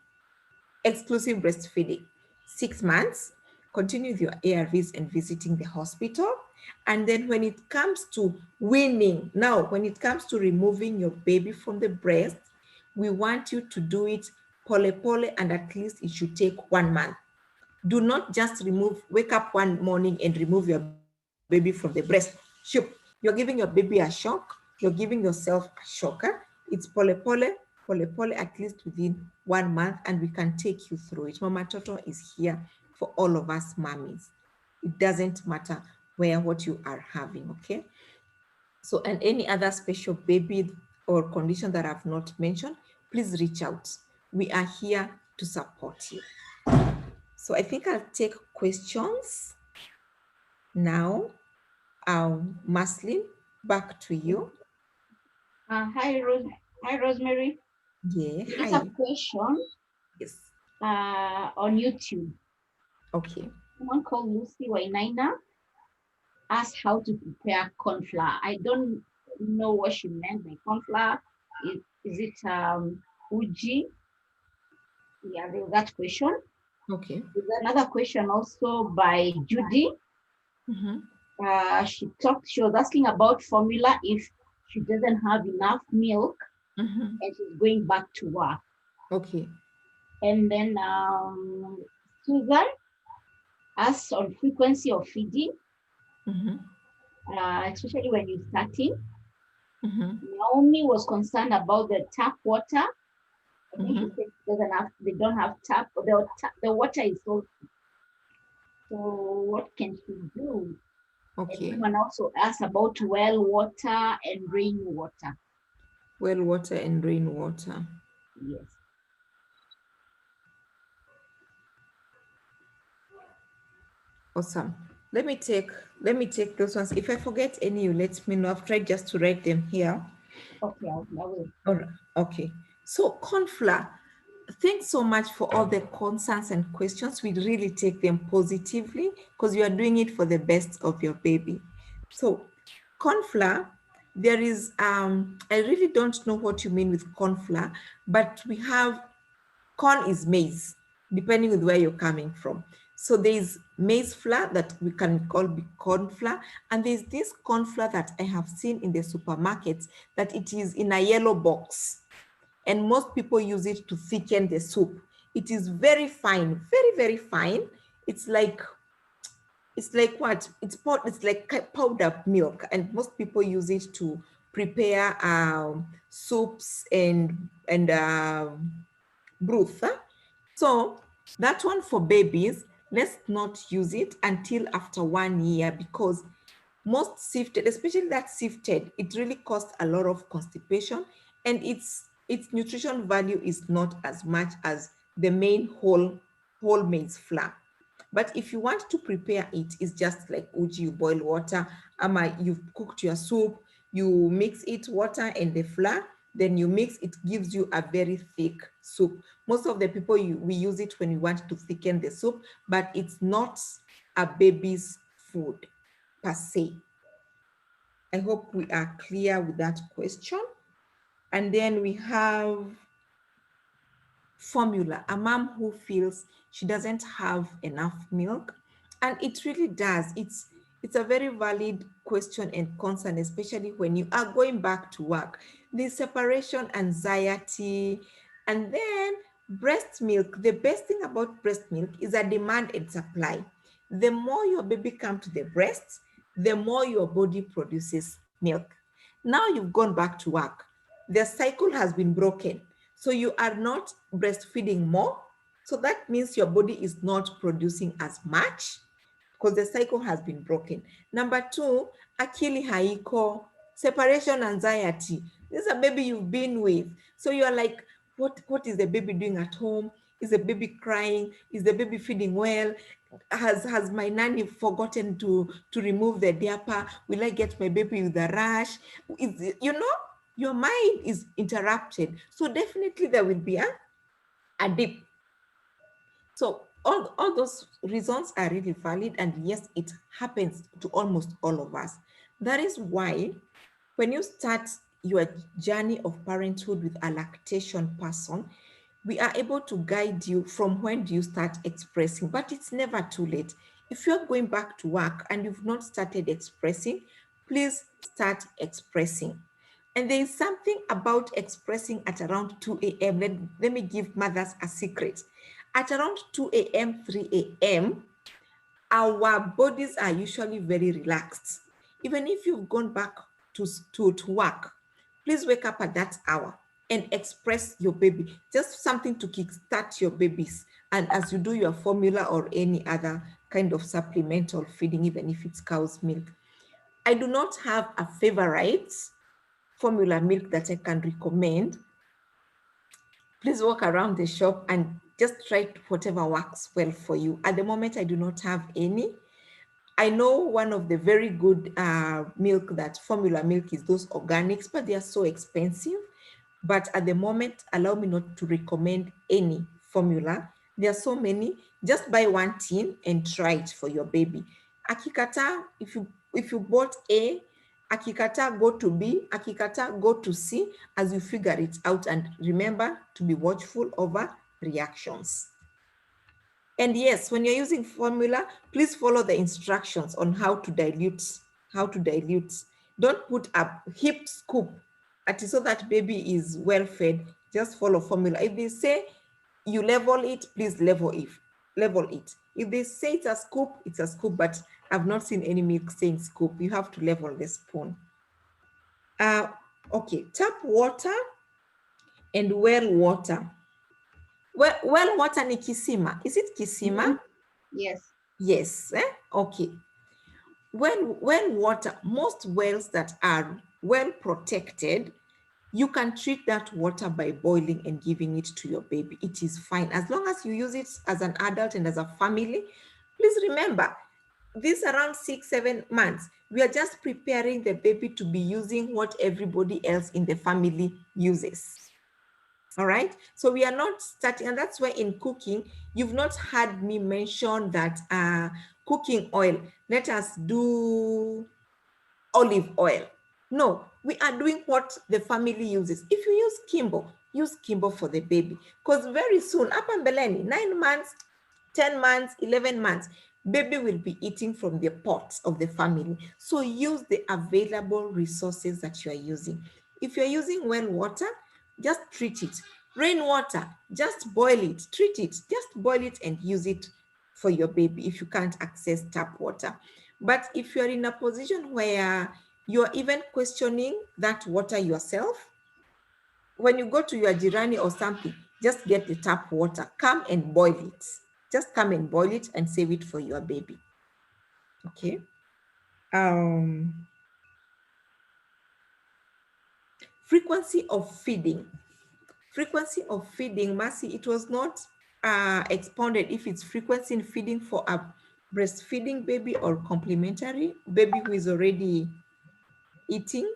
S1: exclusive breastfeeding. 6 months, continue with your ARVs and visiting the hospital. And then when it comes to weaning, now when it comes to removing your baby from the breast, we want you to do it pole pole, and at least it should take 1 month. Do not just wake up one morning and remove your baby from the breast. Shoot, you're giving your baby a shock. You're giving yourself a shocker. It's pole pole, at least within 1 month, and we can take you through it. Mama Toto is here for all of us mommies. It doesn't matter what you are having, okay? So, and any other special baby or condition that I've not mentioned, please reach out. We are here to support you. So I think I'll take questions now. Maslin, back to you.
S2: Hi, Rosemary.
S1: Yeah,
S2: There's a
S1: hi.
S2: question
S1: Yes.
S2: on YouTube.
S1: Okay.
S2: Someone called Lucy Wainaina asked how to prepare corn flour. I don't know what she meant by corn flour. Is it uji? Yeah, there's that question.
S1: Okay.
S2: There's another question also by Judy.
S1: Mm-hmm.
S2: She was asking about formula if she doesn't have enough milk
S1: Mm-hmm.
S2: and she's going back to work.
S1: Okay.
S2: And then Susan asks on frequency of feeding,
S1: Mm-hmm.
S2: especially when you're starting.
S1: Mm-hmm.
S2: Naomi was concerned about the tap water. I think she
S1: Mm-hmm.
S2: said they don't have tap, or the water is salty. So what can she do? And
S1: Okay.
S2: someone also asked about well water and rainwater.
S1: Well water and rainwater.
S2: Yes.
S1: Awesome. Let me take those ones. If I forget any, you let me know. I've tried just to write them here.
S2: Okay, I will.
S1: All right. Okay. So corn flour. Thanks so much for all the concerns and questions. We really take them positively because you are doing it for the best of your baby. So corn flour, there is I really don't know what you mean with corn flour, but we have corn is maize, depending with where you're coming from. So there's maize flour that we can call corn flour, and there's this corn flour that I have seen in the supermarkets that it is in a yellow box, and most people use it to thicken the soup. It is very fine, very, very fine. It's like what? It's like powdered milk, and most people use it to prepare soups and broth. Huh? So that one for babies, let's not use it until after 1 year, because most sifted, especially that sifted, it really causes a lot of constipation, and its nutrition value is not as much as the main whole maize flour. But if you want to prepare it, it's just like uji. You boil water, you've cooked your soup, you mix it, water and the flour, then you mix, it gives you a very thick soup. Most of the people, we use it when we want to thicken the soup, but it's not a baby's food per se. I hope we are clear with that question. And then we have formula, a mom who feels she doesn't have enough milk. And it really does. It's a very valid question and concern, especially when you are going back to work. The separation anxiety, And then breast milk, the best thing about breast milk is a demand and supply. The more your baby comes to the breast, the more your body produces milk. Now you've gone back to work. The cycle has been broken. So you are not breastfeeding more. So that means your body is not producing as much because the cycle has been broken. Number two, akili haiko, separation anxiety. This is a baby you've been with. So you are like, what is the baby doing at home? Is the baby crying? Is the baby feeding well? Has my nanny forgotten to remove the diaper? Will I get my baby with a rash? Your mind is interrupted. So definitely there will be a dip. So all those reasons are really valid, and yes, it happens to almost all of us. That is why when you start your journey of parenthood with a lactation person, we are able to guide you from when do you start expressing, but it's never too late. If you're going back to work and you've not started expressing, please start expressing. And there is something about expressing at around 2 a.m. Let me give mothers a secret. At around 2 a.m., 3 a.m., our bodies are usually very relaxed. Even if you've gone back to work, please wake up at that hour and express your baby. Just something to kickstart your babies. And as you do your formula or any other kind of supplemental feeding, even if it's cow's milk. I do not have a favorite formula milk that I can recommend. Please walk around the shop and just try whatever works well for you. At the moment, I do not have any. I know one of the very good milk, that formula milk, is those organics, but they are so expensive. But at the moment, allow me not to recommend any formula. There are so many. Just buy one tin and try it for your baby. Akikata, if you bought A, akikata, go to B, akikata, go to C, as you figure it out. And remember to be watchful over reactions. And yes, when you're using formula, please follow the instructions on how to dilute, how to dilute. Don't put a heaped scoop so that baby is well fed. Just follow formula. If they say you level it, please level it. Level it. If they say it's a scoop, it's a scoop, but I've not seen any milk saying scoop. You have to level the spoon. Okay, tap water and well water. Well water ni kisima. Is it kisima?
S2: Yes.
S1: Yes. Okay. Well water, most wells that are well protected, you can treat that water by boiling and giving it to your baby. It is fine. As long as you use it as an adult and as a family, please remember, this around 6-7 months, we are just preparing the baby to be using what everybody else in the family uses. All right. So we are not starting, and that's why in cooking, you've not heard me mention that cooking oil, let us do olive oil. No, we are doing what the family uses. If you use Kimbo for the baby. Because very soon, up and Beleni, 9 months, 10 months, 11 months, baby will be eating from the pot of the family. So use the available resources that you are using. If you're using well water, just treat it. Rainwater, just boil it, treat it, just boil it and use it for your baby if you can't access tap water. But if you're in a position where you're even questioning that water yourself, when you go to your jirani or something, just get the tap water, come and boil it. Just come and boil it and save it for your baby. Okay. Frequency of feeding. Frequency of feeding, Mercy, it was not expounded if it's frequency in feeding for a breastfeeding baby or complementary baby who is already eating.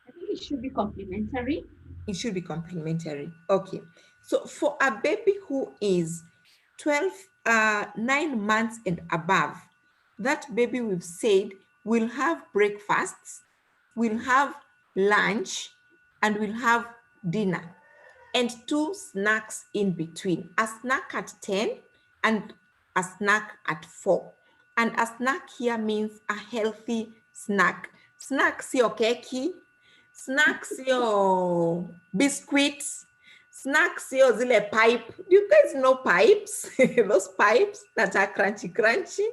S2: I think it should be complementary.
S1: It should be complementary. Okay. So for a baby who is 9 months and above, that baby, we've said, will have breakfasts, will have lunch, and will have dinner, and 2 snacks in between. A snack at 10 and a snack at 4. And a snack here means a healthy snack. Snack sio keki, snack sio biscuits, Snacks, sio zile pipe. Do you guys know pipes? Those pipes that are crunchy, crunchy.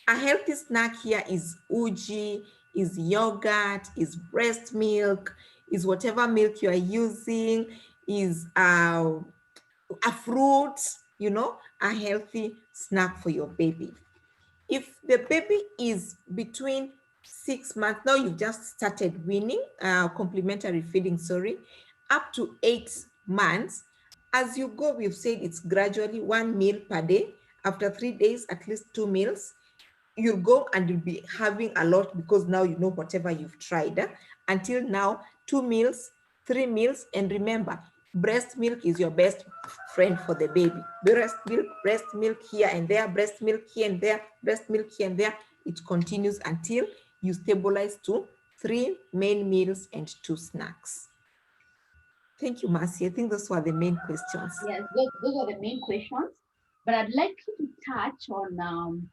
S1: A healthy snack here is uji, is yogurt, is breast milk, is whatever milk you are using, is a fruit, a healthy snack for your baby. If the baby is between 6 months, now you've just started weaning, complementary feeding, sorry, up to 8 months, as you go, we've said it's gradually 1 meal per day. After 3 days, at least 2 meals. You'll go and you'll be having a lot because now you know whatever you've tried. Until now, 2 meals, 3 meals, and remember, breast milk is your best friend for the baby. Breast milk here and there, breast milk here and there, breast milk here and there. It continues until you stabilize to 3 main meals and 2 snacks. Thank you, Marcy. I think those were the main questions.
S2: Yes, those are the main questions. But I'd like you to touch on,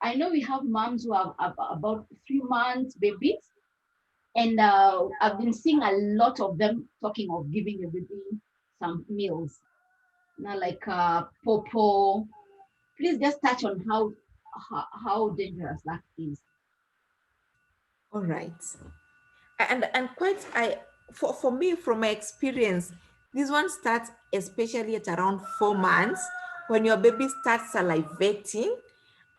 S2: I know we have moms who have about 3 months babies, and I've been seeing a lot of them talking of giving a baby some meals, now like popo. Please just touch on how dangerous that is.
S1: All right. And quite for me, from my experience, this one starts especially at around 4 months, when your baby starts salivating,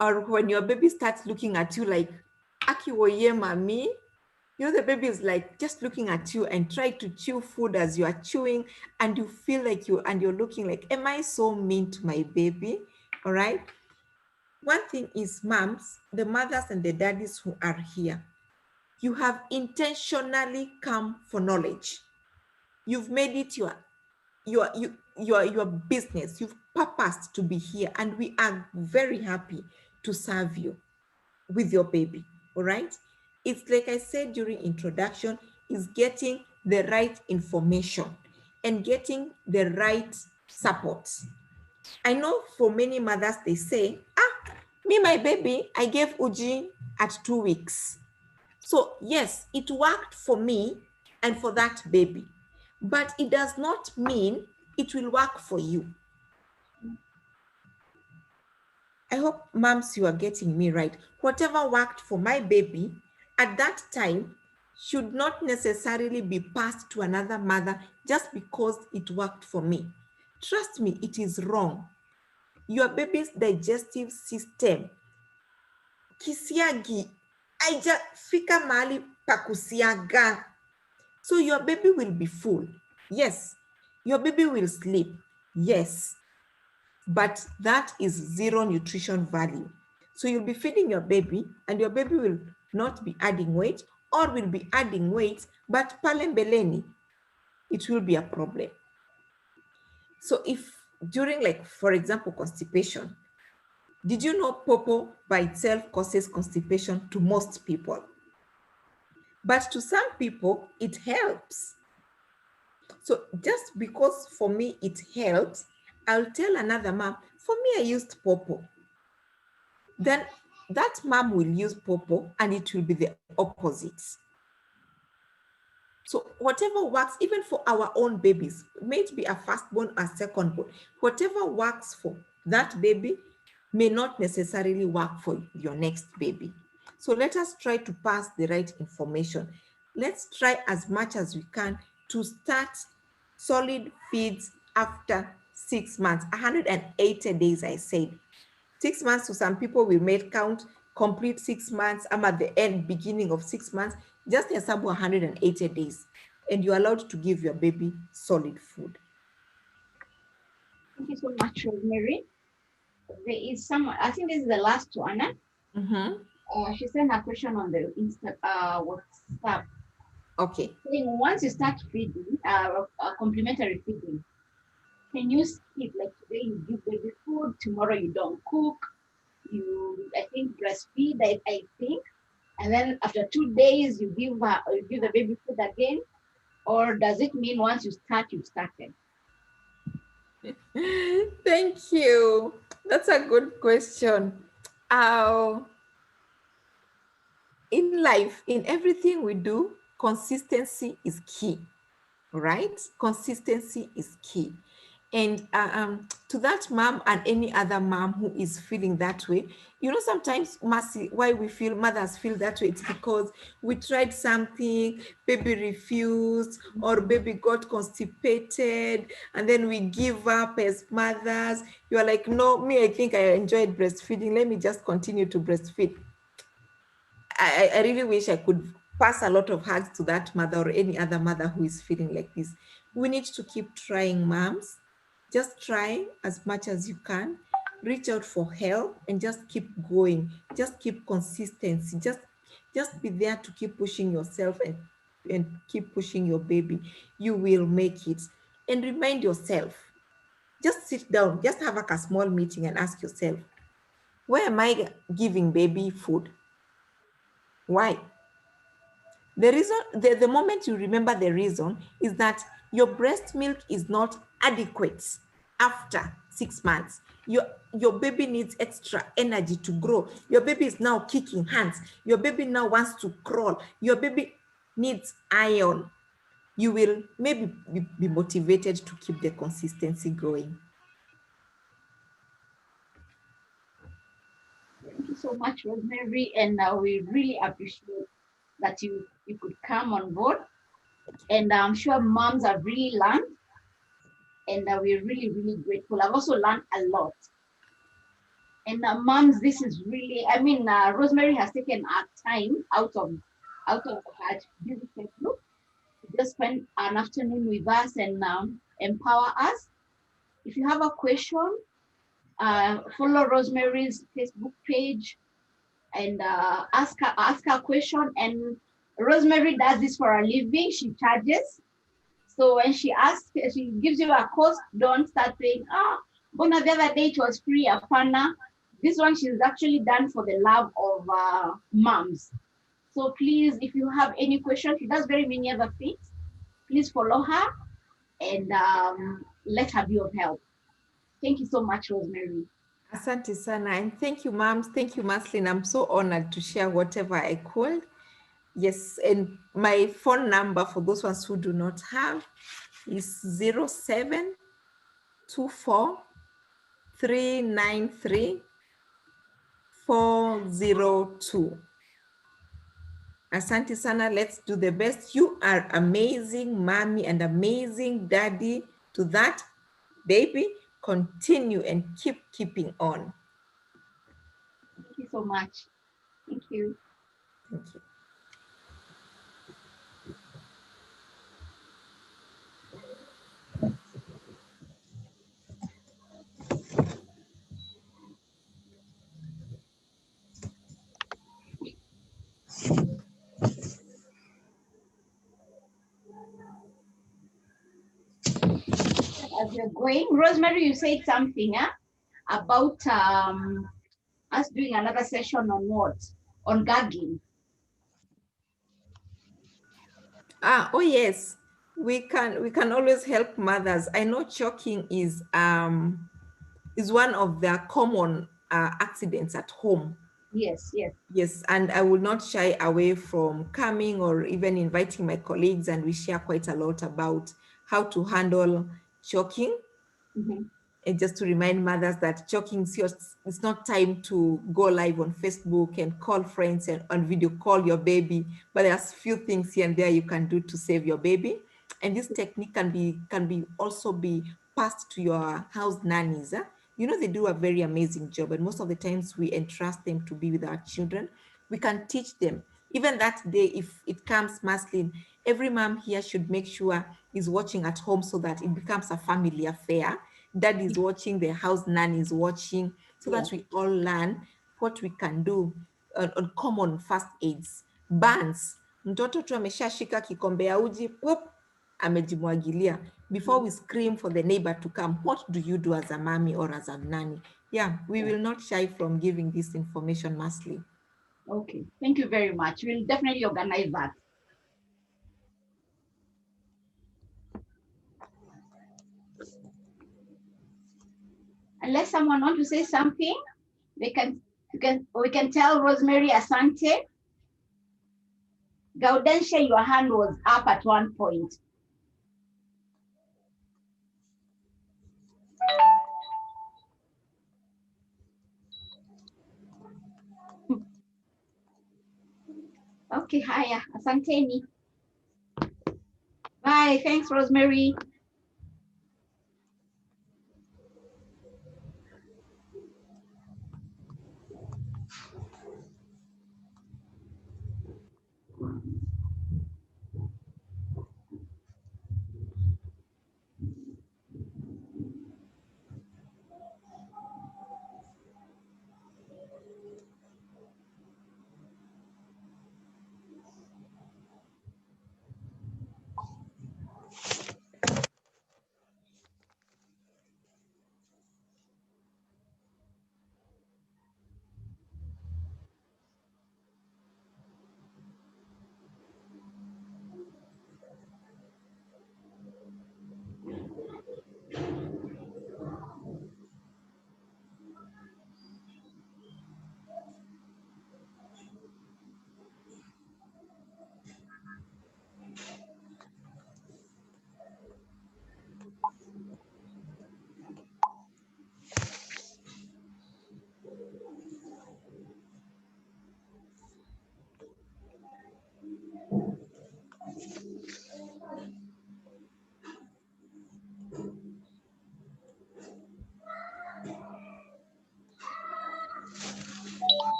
S1: or when your baby starts looking at you like akiwoye mami. The baby is like just looking at you and try to chew food as you are chewing, and you feel like you're looking like, am I so mean to my baby? All right. One thing is, moms, the mothers and the daddies who are here, you have intentionally come for knowledge. You've made it your business. You've purposed to be here, and we are very happy to serve you with your baby. All right. It's like I said during introduction, is getting the right information and getting the right support. I know for many mothers, they say, me, my baby, I gave Uji at 2 weeks. So yes, it worked for me and for that baby, but it does not mean it will work for you. I hope, moms, you are getting me right. Whatever worked for my baby at that time should not necessarily be passed to another mother just because it worked for me. Trust me, it is wrong. Your baby's digestive system, kisiagi, haijafika mahali pa kusiaga. So your baby will be full. Yes. Your baby will sleep. Yes. But that is zero nutrition value. So you'll be feeding your baby, and your baby will not be adding weight, or will be adding weight, but pale mbeleni, it will be a problem. So if during, like, for example, constipation, did you know popo by itself causes constipation to most people? But to some people, it helps. So just because for me it helps, I'll tell another mom, for me, I used popo. Then that mom will use popo and it will be the opposite. So whatever works, even for our own babies, may it be a firstborn or secondborn, whatever works for that baby may not necessarily work for your next baby. So let us try to pass the right information. Let's try as much as we can to start solid feeds after 6 months, 180 days, I said. 6 months to some people we made count complete 6 months. I'm at the end, beginning of 6 months, just hesabu 180 days. And you're allowed to give your baby solid food.
S2: Thank you so much, Rosemary. There is someone, I think this is the last one. She sent a question on the WhatsApp.
S1: Okay.
S2: Saying once you start feeding, complementary feeding, can you skip, like today you give baby food, tomorrow you don't cook, I think breastfeed, I think, and then after 2 days you give the baby food again, or does it mean once you start, you've started?
S1: Thank you. That's a good question. In life, in everything we do, consistency is key. right? Consistency is key. And to that mom and any other mom who is feeling that way, sometimes, Mercy, why we feel mothers feel that way, it's because we tried something, baby refused, or baby got constipated, and then we give up as mothers. You are like, no, me, I think I enjoyed breastfeeding. Let me just continue to breastfeed. I really wish I could pass a lot of hugs to that mother or any other mother who is feeling like this. We need to keep trying, moms. Just try as much as you can. Reach out for help and just keep going. Just keep consistency. Just be there to keep pushing yourself and keep pushing your baby. You will make it. And remind yourself. Just sit down. Just have like a small meeting and ask yourself, why am I giving baby food? Why? The reason, the moment you remember the reason is that your breast milk is not adequate after 6 months. Your baby needs extra energy to grow. Your baby is now kicking hands. Your baby now wants to crawl. Your baby needs iron. You will maybe be motivated to keep the consistency going.
S2: Thank you so much, Rosemary, and we really appreciate that you could come on board. And I'm sure moms have really learned, and we're really, really grateful. I've also learned a lot. And moms, this is really, I mean, Rosemary has taken our time out of her busy schedule to just spend an afternoon with us and empower us. If you have a question, follow Rosemary's Facebook page and ask her a question. And Rosemary does this for a living. She charges. So when she asks, she gives you a cost. Don't start saying, Bona, the other day it was free, Afana. This one she's actually done for the love of moms. So please, if you have any questions, she does very many other things. Please follow her and let her be of help. Thank you so much, Rosemary.
S1: Asante sana. And thank you, moms. Thank you, Maslin. I'm so honored to share whatever I could. Yes, and my phone number for those ones who do not have is 0724 393 402. Asante sana. Let's do the best. You are amazing, mommy, and amazing daddy to that baby. Continue and keep keeping on.
S2: Thank you so much. Thank you.
S1: Thank you.
S2: As we're going, Rosemary, you said something about us doing another session on what? On gagging.
S1: Oh yes, we can always help mothers. I know choking is one of the common accidents at home.
S2: Yes, yes.
S1: Yes, and I will not shy away from coming or even inviting my colleagues, and we share quite a lot about how to handle choking.
S2: Mm-hmm.
S1: And just to remind mothers that choking is it's not time to go live on Facebook and call friends and on video call your baby, but there's few things here and there you can do to save your baby. And this technique can be also be passed to your house nannies. They do a very amazing job, and most of the times we entrust them to be with our children. We can teach them. Even that day, if it comes masculine, every mom here should make sure is watching at home so that it becomes a family affair. Dad is watching, the house nanny is watching, so
S2: Yeah.
S1: that we all learn what we can do on common first aids. Burns, mtoto tu ameshashika kikombe ya uji, pop, amejimwagilia. Before we scream for the neighbor to come, what do you do as a mommy or as a nanny? Yeah, we will not shy from giving this information massively.
S2: Okay. Thank you very much. We'll definitely organize that. Unless someone wants to say something, we can tell Rosemary Asante. Gaudentia, your hand was up at one point. Okay, haya, asanteni. Bye. Thanks, Rosemary.